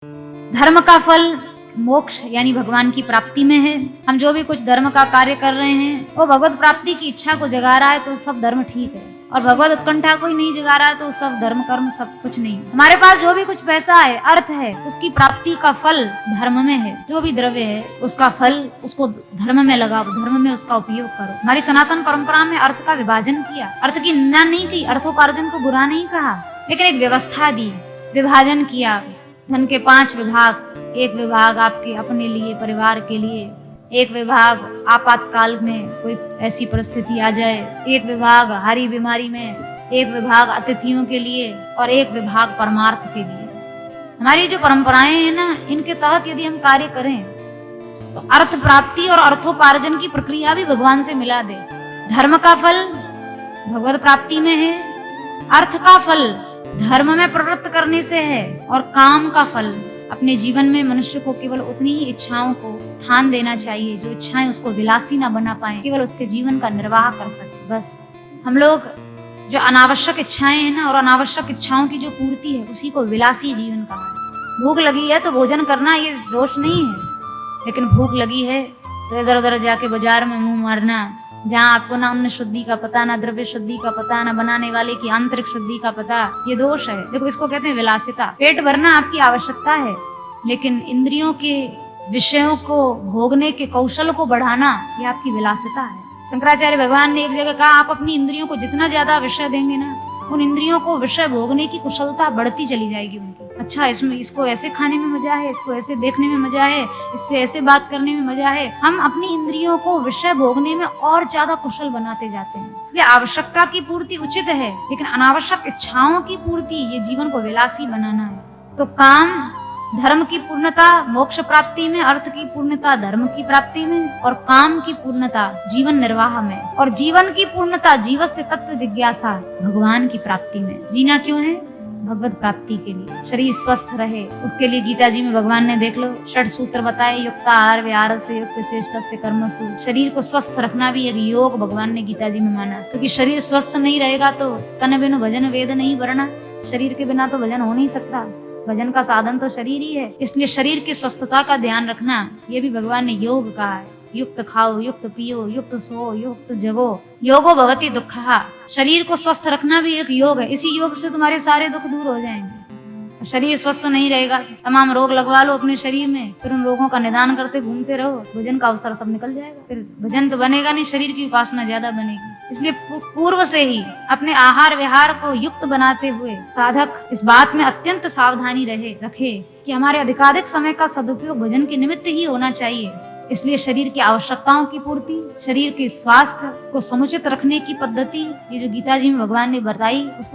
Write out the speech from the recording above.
धर्म का फल मोक्ष यानी भगवान की प्राप्ति में है। हम जो भी कुछ धर्म का कार्य कर रहे हैं वो भगवत प्राप्ति की इच्छा को जगा रहा है तो सब धर्म ठीक है, और भगवत उत्कंठा कोई नहीं जगा रहा है तो सब धर्म कर्म सब कुछ नहीं। हमारे पास जो भी कुछ पैसा है, अर्थ है, उसकी प्राप्ति का फल धर्म में है। जो भी द्रव्य है उसका फल उसको धर्म में लगाओ, धर्म में उसका उपयोग करो। हमारी सनातन परंपरा में अर्थ का विभाजन किया, अर्थ की निंदा नहीं की, अर्थोपार्जन को बुरा नहीं कहा, लेकिन एक व्यवस्था दी, विभाजन किया। धन के 5 विभाग, एक विभाग आपके अपने लिए, परिवार के लिए, एक विभाग आपातकाल में कोई ऐसी परिस्थिति आ जाए, एक विभाग हारी बीमारी में, एक विभाग अतिथियों के लिए और एक विभाग परमार्थ के लिए। हमारी जो परंपराएं हैं ना, इनके तहत यदि हम कार्य करें तो अर्थ प्राप्ति और अर्थोपार्जन की प्रक्रिया भी भगवान से मिला दे। धर्म का फल भगवत प्राप्ति में है, अर्थ का फल धर्म में प्रवृत्त करने से है, और काम का फल अपने जीवन में मनुष्य को केवल उतनी ही इच्छाओं को स्थान देना चाहिए जो इच्छाएं उसको विलासी ना बना पाए, केवल उसके जीवन का निर्वाह कर सके। बस हम लोग जो अनावश्यक इच्छाएं हैं ना, और अनावश्यक इच्छाओं की जो पूर्ति है, उसी को विलासी जीवन कहा है। भूख लगी है तो भोजन करना ये दोष नहीं है, लेकिन भूख लगी है तो इधर उधर जाके बाजार में मुंह मारना, जहाँ आपको ना अन्न शुद्धि का पता, ना द्रव्य शुद्धि का पता, ना बनाने वाले की आंतरिक शुद्धि का पता, ये दोष है। देखो, इसको कहते हैं विलासिता। पेट भरना आपकी आवश्यकता है, लेकिन इंद्रियों के विषयों को भोगने के कौशल को बढ़ाना ये आपकी विलासिता है। शंकराचार्य भगवान ने एक जगह कहा, आप अपनी इंद्रियों को जितना ज्यादा विषय देंगे ना, उन इंद्रियों को विषय भोगने की कुशलता बढ़ती चली जाएगी उनकी। अच्छा, इसमें इसको ऐसे खाने में मजा है, इसको ऐसे देखने में मजा है, इससे ऐसे बात करने में मजा है। हम अपनी इंद्रियों को विषय भोगने में और ज्यादा कुशल बनाते जाते हैं। इसलिए आवश्यकता की पूर्ति उचित है, लेकिन अनावश्यक इच्छाओं की पूर्ति ये जीवन को विलासी बनाना है। तो काम धर्म की पूर्णता मोक्ष प्राप्ति में, अर्थ की पूर्णता धर्म की प्राप्ति में, और काम की पूर्णता जीवन निर्वाह में, और जीवन की पूर्णता जीवन से तत्व जिज्ञासा भगवान की प्राप्ति में। जीना क्यों है? भगवत प्राप्ति के लिए। शरीर स्वस्थ रहे उसके लिए गीता जी में भगवान ने देख लो 6 सूत्र बताए। युक्त आहार विहार से युक्त चेष्टा से कर्मसु। शरीर को स्वस्थ रखना भी एक योग भगवान ने गीता जी में माना, क्योंकि शरीर स्वस्थ नहीं रहेगा तो तन बिनु भजन वेद नहीं वरना। शरीर के बिना तो भजन हो नहीं सकता, भजन का साधन तो शरीर ही है। इसलिए शरीर की स्वस्थता का ध्यान रखना ये भी भगवान ने योग कहा है। युक्त खाओ, युक्त पियो, युक्त सो, युक्त जगो, योगो भवति दुःखः। शरीर को स्वस्थ रखना भी एक योग है। इसी योग से तुम्हारे सारे दुख दूर हो जाएंगे। शरीर स्वस्थ नहीं रहेगा, तमाम रोग लगवा लो अपने शरीर में, फिर उन रोगों का निदान करते घूमते रहो, भजन का अवसर सब निकल जाएगा। फिर भजन तो बनेगा नहीं, शरीर की उपासना ज्यादा बनेगी। इसलिए पूर्व से ही अपने आहार विहार को युक्त बनाते हुए साधक इस बात में अत्यंत सावधानी रखे कि हमारे अधिकाधिक समय का सदुपयोग भजन के निमित्त ही होना चाहिए। इसलिए शरीर की आवश्यकताओं की पूर्ति, शरीर के स्वास्थ्य को समुचित रखने की पद्धति, ये जो गीता जी में भगवान ने बताई, उसको